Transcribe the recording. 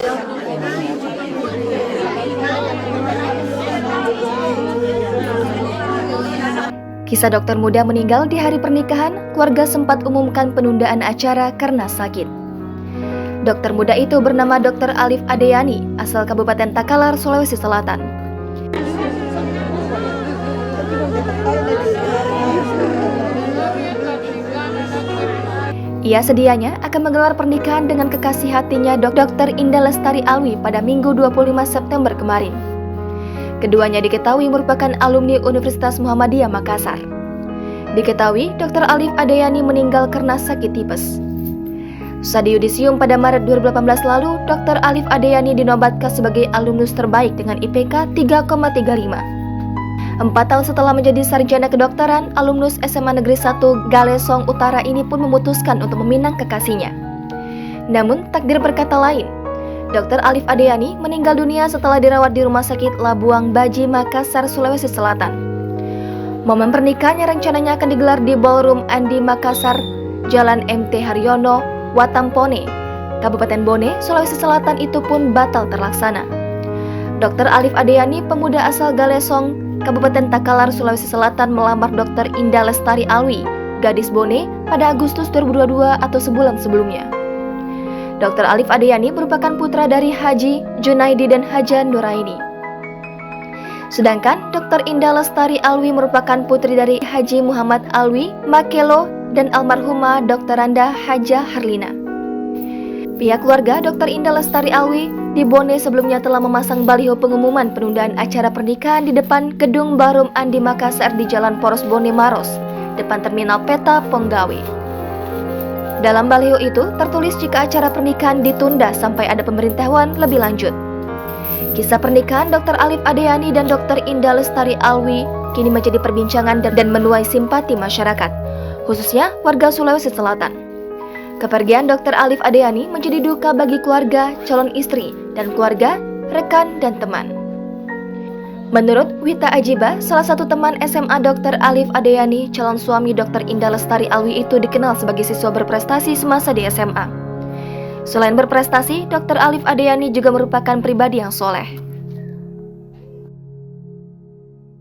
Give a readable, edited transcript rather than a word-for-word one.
Kisah dokter muda meninggal di hari pernikahan, keluarga sempat umumkan penundaan acara karena sakit. Dokter muda itu bernama Dr. Alif Adeyani, asal Kabupaten Takalar, Sulawesi Selatan. Ia sedianya akan menggelar pernikahan dengan kekasih hatinya Dr. Indah Lestari Alwi pada Minggu 25 September kemarin. Keduanya diketahui merupakan alumni Universitas Muhammadiyah Makassar. Diketahui Dr. Alif Adeyani meninggal karena sakit tipes. Saat di yudisium pada Maret 2018 lalu, Dr. Alif Adeyani dinobatkan sebagai alumnus terbaik dengan IPK 3,35. 4 tahun setelah menjadi sarjana kedokteran, alumnus SMA Negeri 1 Galesong Utara ini pun memutuskan untuk meminang kekasihnya. Namun, takdir berkata lain. Dr. Alif Adeyani meninggal dunia setelah dirawat di Rumah Sakit Labuang Baji, Makassar, Sulawesi Selatan. Momen pernikahannya rencananya akan digelar di Ballroom Andi Makassar, Jalan MT Haryono, Watampone, Kabupaten Bone, Sulawesi Selatan itu pun batal terlaksana. Dr. Alif Adeyani, pemuda asal Galesong, Kabupaten Takalar, Sulawesi Selatan melamar Dr. Indah Lestari Alwi, gadis Bone, pada Agustus 2022 atau sebulan sebelumnya. Dr. Alif Adeyani merupakan putra dari Haji Junaidi dan Haja Nuraini. Sedangkan Dr. Indah Lestari Alwi merupakan putri dari Haji Muhammad Alwi Makelo dan almarhumah Dr. Randa Haja Harlina. Pihak keluarga Dr. Indah Lestari Alwi di Bone sebelumnya telah memasang baliho pengumuman penundaan acara pernikahan di depan gedung Ballroom Andi Makassar di Jalan Poros Bone Maros, depan Terminal Peta Ponggawe. Dalam baliho itu tertulis jika acara pernikahan ditunda sampai ada pemberitahuan lebih lanjut. Kisah pernikahan Dr. Alif Adeyani dan Dr. Indah Lestari Alwi kini menjadi perbincangan dan menuai simpati masyarakat, khususnya warga Sulawesi Selatan. Kepergian Dr. Alif Adeyani menjadi duka bagi keluarga, calon istri, dan keluarga, rekan, dan teman. Menurut Wita Ajiba, salah satu teman SMA Dr. Alif Adeyani, calon suami Dr. Indah Lestari Alwi itu dikenal sebagai siswa berprestasi semasa di SMA. Selain berprestasi, Dr. Alif Adeyani juga merupakan pribadi yang soleh.